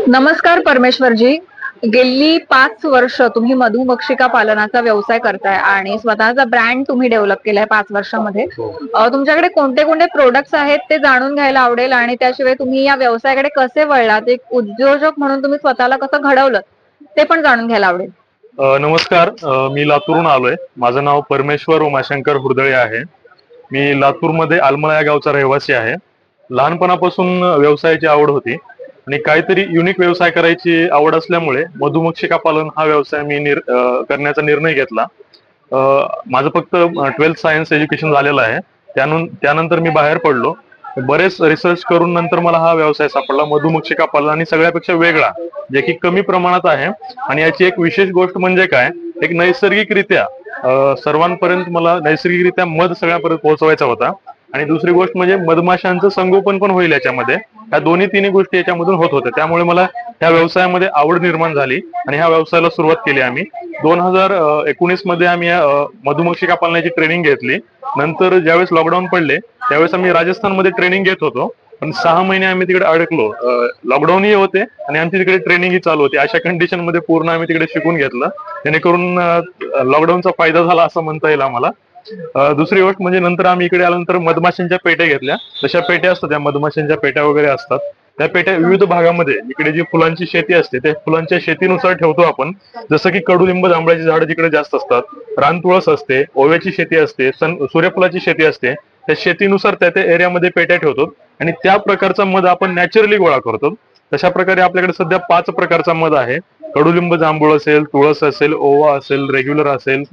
नमस्कार परमेश्वरजी. गेली 5 वर्ष तुम्ही मधुमक्षिका पालनाचा व्यवसाय करताय आणि स्वतःचा ब्रँड तुम्ही डेव्हलप केलाय 5 वर्षामध्ये. तुमच्याकडे कोणते कोणते प्रोडक्ट्स आहेत ते जाणून घ्यायला आवडेल आणि त्याशिवाय तुम्ही या व्यवसायाकडे कसे वळलात, एक उद्योजक म्हणून तुम्ही स्वतःला कसं घडवलं ते पण जाणून घ्यायला आवडेल. नमस्कार. मी लातूरहून आलोय. माझं नाव परमेश्वर उमाशंकर हुर्दळे आहे. मी लातूरमध्ये आलमळा या गावचा रहिवासी आहे. लहानपणापासून व्यवसायाची आवड होती आणि काहीतरी युनिक व्यवसाय करायची आवड असल्यामुळे मधुमक्षिका पालन हा व्यवसाय मी करण्याचा निर्णय घेतला. माझं फक्त 12th सायन्स एज्युकेशन झालेलं आहे. त्यानंतर मी बाहेर पडलो. बरेच रिसर्च करून नंतर मला हा व्यवसाय सापडला, मधुमक्षिका पालन, आणि सगळ्यापेक्षा वेगळा, जे की कमी प्रमाणात आहे. आणि याची एक विशेष गोष्ट म्हणजे काय, एक नैसर्गिकरित्या सर्वांपर्यंत मला नैसर्गिकरित्या मध सगळ्यापर्यंत पोहोचवायचा होता. आणि दुसरी गोष्ट म्हणजे मधमाशांचं संगोपन पण होईल याच्यामध्ये. ह्या तिन्ही गोष्टी याच्यामधून होत होत्या. त्यामुळे मला ह्या व्यवसायामध्ये आवड निर्माण झाली आणि ह्या व्यवसायाला सुरुवात केली आम्ही. 2019 मध्ये आम्ही मधुमक्षिका पालनाची ट्रेनिंग घेतली. नंतर ज्यावेळेस लॉकडाऊन पडले त्यावेळेस आम्ही राजस्थानमध्ये ट्रेनिंग घेत होतो, पण 6 महिने आम्ही तिकडे अडकलो. लॉकडाऊनही होते आणि आमची तिकडे ट्रेनिंगही चालू होती. अशा कंडिशन मध्ये पूर्ण आम्ही तिकडे शिकून घेतलं, जेणेकरून लॉकडाऊनचा फायदा झाला असं म्हणता येईल आम्हाला. दुसरी गोष्ट म्हणजे नंतर आम्ही इकडे आल्यानंतर मधमाशांच्या पेट्या घेतल्या. तशा पेट्या असतात, त्या मधमाशांच्या पेट्या वगैरे असतात. त्या पेट्या विविध भागामध्ये, इकडे जी फुलांची शेती असते त्या फुलांच्या शेतीनुसार ठेवतो आपण. जसं की कडुलिंब जांभळाची झाडं जिकडे जास्त असतात, रानतुळस असते, ओव्याची शेती असते, सूर्यफुलाची शेती असते, त्या शेतीनुसार त्या एरियामध्ये पेट्या ठेवतो आणि त्या प्रकारचा मध आपण नॅचरली गोळा करतो. तशा प्रकारे आपल्याकडे सध्या 5 प्रकारचा मध आहे. कडुलिंब जांभूळ असेल, तुळस असेल, ओवा असेल, रेग्युलर असेल,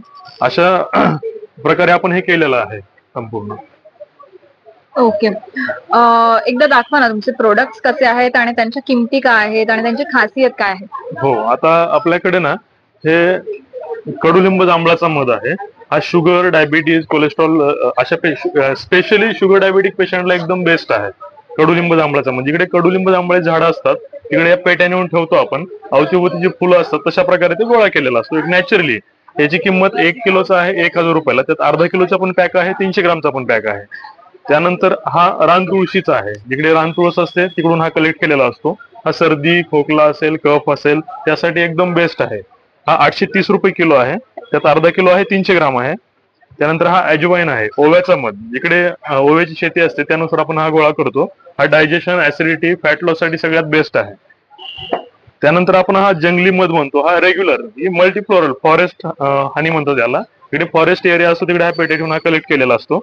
अशा प्रकारे आपण हे केलेलं आहे संपूर्ण. ओके. एकदा दाखवा ना तुमचे प्रोडक्ट्स कसे आहेत आणि त्यांच्या किमती काय आहेत आणि त्यांची खासियत काय आहे. हो, आता आपल्याकडे ना हे कडुलिंब जांभळाचा मध आहे. हा शुगर, डायबिटीज, कोलेस्ट्रॉल अशा स्पेशली शुगर डायबिटिक पेशंटला एकदम बेस्ट आहे कडुलिंब जांभळाचा मध. जिकडे कडुलिंब जांभळाची झाडं असतात तिकडे या पेट्या नेऊन ठेवतो आपण. अवतीभोवती जी फुलं असतात तशा प्रकारे ते गोळा केलेला असतो एक नॅचरली. याची किंमत 1 किलोचा आहे 1000 रुपयाला. त्यात अर्धा किलोचा पण पॅक आहे, 300 ग्रामचा पण पॅक आहे. त्यानंतर हा रानतुळशीचा आहे. जिकडे रानतुळस असते तिकडून हा कलेक्ट केलेला असतो. हा सर्दी, खोकला असेल, कफ असेल त्यासाठी एकदम बेस्ट आहे. हा 830 रुपये किलो आहे. त्यात अर्धा किलो आहे, 300 ग्राम आहे. त्यानंतर हा अजवाईन आहे, ओव्याचा मध. जिकडे ओव्याची शेती असते त्यानुसार आपण हा गोळा करतो. हा डायजेशन, ऍसिडिटी, फॅट लॉस साठी सगळ्यात बेस्ट आहे. त्यानंतर आपण हा जंगली मध म्हणतो, हा रेग्युलर, ही मल्टीफ्लोरल फॉरेस्ट हनी म्हणतो त्याला. तिकडे फॉरेस्ट एरिया असतो तिकडे हा पेटे ठेवून हा कलेक्ट केलेला असतो.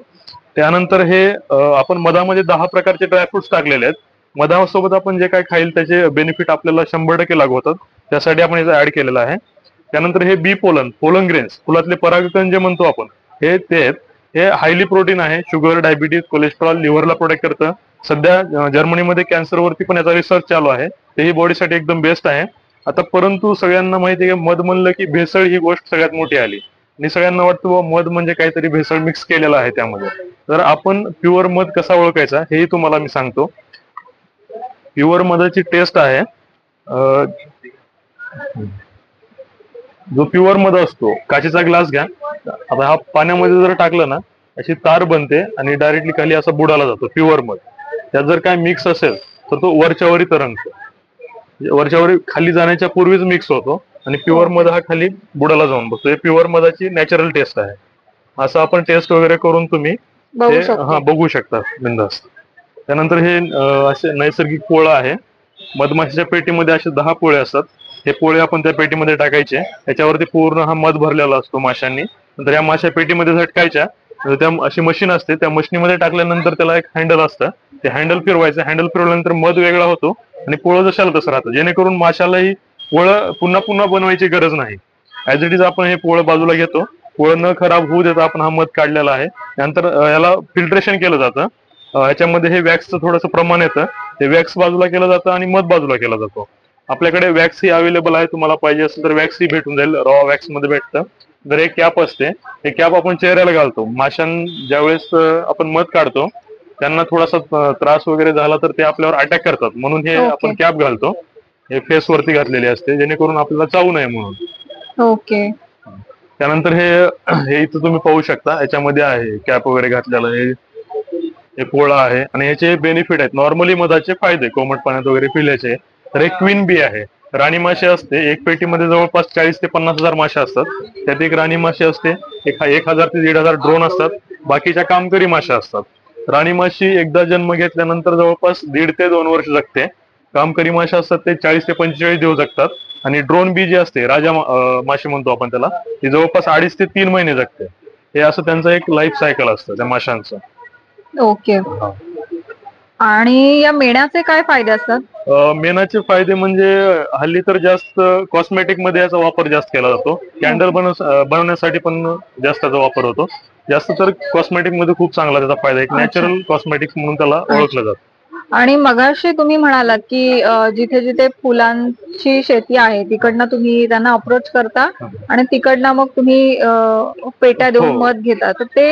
त्यानंतर हे आपण मधामध्ये 10 प्रकारचे ड्रायफ्रुट्स टाकलेले आहेत. मधासोबत आपण जे काय खाईल त्याचे बेनिफिट आपल्याला 100% लागू होतात, त्यासाठी आपण याचा ऍड केलेला आहे. त्यानंतर हे बी पोलन ग्रेन्स, फुलातले परागकण जे म्हणतो आपण, हे ते आहेत. हे हायली प्रोटीन आहे. शुगर, डायबिटीज, कोलेस्ट्रॉल, लिव्हरला प्रोटेक्ट करतं. सध्या जर्मनीमध्ये कॅन्सरवरती पण याचा रिसर्च चालू आहे. तेही बॉडीसाठी एकदम बेस्ट आहे. आता परंतु सगळ्यांना माहिती आहे की मध म्हणलं की भेसळ ही गोष्ट सगळ्यात मोठी आली आणि सगळ्यांना वाटतं मध म्हणजे काहीतरी भेसळ मिक्स केलेलं आहे त्यामध्ये. तर आपण प्युअर मध कसा ओळखायचा हेही तुम्हाला मी सांगतो. प्युअर मधाची टेस्ट आहे, जो प्युअर मध असतो, काचेचा ग्लास घ्या. आता हा पाण्यामध्ये जर टाकलं ना अशी तार बनते आणि डायरेक्टली खाली असा बुडाला जातो प्युअर मध. त्यात जर काय मिक्स असेल तर तो वरच्यावरी तरंगतो, वरच्यावरी खाली जाण्याच्या पूर्वीच मिक्स होतो आणि प्युअर मध हा खाली बुडाला जाऊन बसतो. हे प्युअर मधाची नॅचरल टेस्ट आहे. असं आपण टेस्ट वगैरे करून तुम्ही बघू शकता बिंदास. त्यानंतर हे असे नैसर्गिक पोळं आहे. मधमाशीच्या पेटीमध्ये असे 10 पोळे असतात. हे पोळे आपण त्या पेटीमध्ये टाकायचे. त्याच्यावरती पूर्ण हा मध भरलेला असतो माशांनी. नंतर या माशा पेटीमध्ये झटकायच्या. त्या अशी मशीन असते, त्या मशीनीमध्ये टाकल्यानंतर त्याला एक हँडल असतं, ते हँडल फिरवायचं. हँडल फिरवल्यानंतर मध वेगळा होतो आणि पोळं जशाला तसं राहतं, जेणेकरून माशालाही पोळं पुन्हा पुन्हा बनवायची गरज नाही. ऍज इट इज आपण हे पोळं बाजूला घेतो. पोळं न खराब होऊ देता आपण हा मध काढलेला आहे. त्यानंतर याला फिल्ट्रेशन केलं जातं. याच्यामध्ये हे वॅक्सचं थोडंसं प्रमाण येतं. ते वॅक्स बाजूला केलं जातं आणि मध बाजूला केला जातो. आपल्याकडे वॅक्स ही अवेलेबल आहे, तुम्हाला पाहिजे असेल तर वॅक्स ही भेटून जाईल, रॉ वॅक्स मध्ये भेटतं. तर एक कॅप असते, हे कॅप आपण चेहऱ्याला घालतो. ज्यावेळेस आपण मध काढतो त्यांना थोडासा त्रास वगैरे झाला तर ते आपल्यावर अटॅक करतात, म्हणून हे आपण कॅप घालतो. हे फेस वरती घातलेली असते जेणेकरून आपल्याला चावू नये म्हणून. ओके. त्यानंतर हे इथं तुम्ही पाहू शकता, याच्यामध्ये आहे कॅप वगैरे घातलेलं. हे पोळा आहे आणि याचे बेनिफिट आहेत. नॉर्मली मधाचे फायदे, कोमट पाण्यात वगैरे पिल्याचे, तर एक क्वीन बी आहे, राणी माशी असते. एक पेटीमध्ये जवळपास 40 ते 50,000 माश्या असतात. त्यात एक राणी माशी असते. 1,000 ते 1,500 ड्रोन असतात. बाकीच्या कामकरी माश्या असतात. राणी माशी एकदा जन्म घेतल्यानंतर जवळपास 1.5 ते 2 वर्ष जगते. कामकरी माश्या असतात ते 40 ते 45 दिवस जगतात. आणि ड्रोन बी जी असते, माशी म्हणतो आपण त्याला, ती जवळपास 2.5 ते 3 महिने जगते. हे असं त्यांचं एक लाईफ सायकल असतं त्या माशांचं. ओके. आणि या मेणाचे काय फायदे असतात? मेणाचे फायदे म्हणजे हल्ली तर जास्त कॉस्मेटिक मध्ये याचा वापर जास्त केला जातो. कॅन्डल बनवण्यासाठी पण जास्त त्याचा वापर होतो. जास्त तर कॉस्मेटिक मध्ये खूप चांगला त्याचा फायदा आहे. एक नॅचरल कॉस्मेटिक्स म्हणून त्याला ओळखलं जातं. आणि मगाशी तुम्ही म्हणालात की जिथे जिथे फुलांची शेती आहे तिकडनं तुम्ही त्यांना अप्रोच करता आणि तिकडनं मग तुम्ही पेट्या देऊन हो. मध घेता. तर ते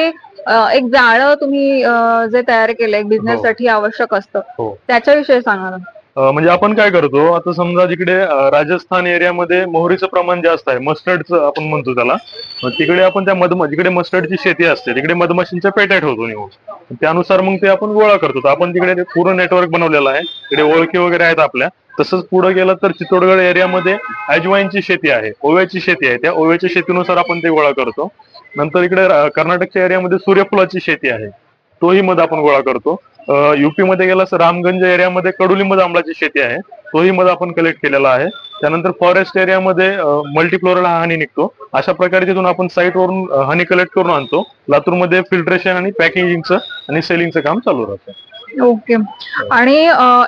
एक जाळं तुम्ही जे तयार केलंय बिझनेस हो. साठी आवश्यक असतं, हो. त्याच्याविषयी सांगा ना. म्हणजे आपण काय करतो, आता समजा जिकडे राजस्थान एरियामध्ये मोहरीचं प्रमाण जास्त आहे, मस्टर्डचं आपण म्हणतो त्याला. तिकडे आपण त्या जिकडे मस्टर्डची शेती असते तिकडे मधमाशींच्या पेट्या ठेवतो नेऊन. त्यानुसार मग ते आपण गोळा करतो. तर आपण तिकडे पूर्ण नेटवर्क बनवलेलं आहे. तिकडे ओळखी वगैरे आहेत आपल्या. तसंच पुढे गेलं तर चित्तोडगड एरियामध्ये अजवाईनची शेती आहे, ओव्याची शेती आहे. त्या ओव्याच्या शेतीनुसार आपण ते गोळा करतो. नंतर इकडे कर्नाटकच्या एरियामध्ये सूर्यफुलाची शेती आहे, तोही मध आपण गोळा करतो. युपी मध्ये गेला तर रामगंज एरियामध्ये कडुलिंब जांभळाची शेती आहे, तोही मध आपण कलेक्ट केलेला आहे. त्यानंतर फॉरेस्ट एरियामध्ये मल्टीफ्लोरल हा हनी निघतो. अशा प्रकारे तिथून आपण साईटवरून हनी कलेक्ट करून आणतो. लातूरमध्ये फिल्ट्रेशन आणि पॅकेजिंगचं आणि सेलिंगचं काम चालू राहतं. ओके. आणि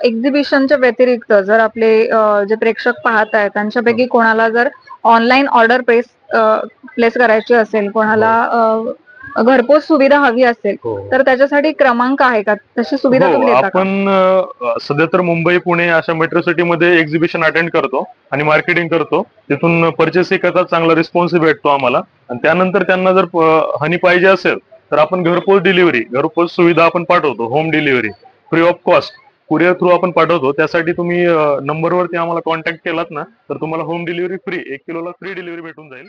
एक्झिबिशनच्या व्यतिरिक्त जर आपले जे प्रेक्षक पाहत आहेत त्यांच्यापैकी कोणाला जर ऑनलाईन ऑर्डर प्लेस करायची असेल, कोणाला घरपोच सुविधा हवी असेल, तर त्याच्यासाठी क्रमांक आहे का? तशी सुविधा हो, तुम्ही देता का? आपण सध्या तर मुंबई, पुणे अशा मेट्रो सिटीमध्ये एक्झिबिशन अटेंड करतो आणि मार्केटिंग करतो. तिथून परचेस करता चांगला रिस्पॉन्स भेटतो आम्हाला. आणि त्यानंतर त्यांना जर हनी पाहिजे असेल तर आपण घरपोच सुविधा आपण पाठवतो. Home delivery free of cost courier through आपण पाठवतो. त्यासाठी तुम्ही नंबरवरती आम्हाला कॉन्टॅक्ट केलात ना तर तुम्हाला होम डिलिव्हरी फ्री, 1 किलोला फ्री डिलिव्हरी भेटून जाईल.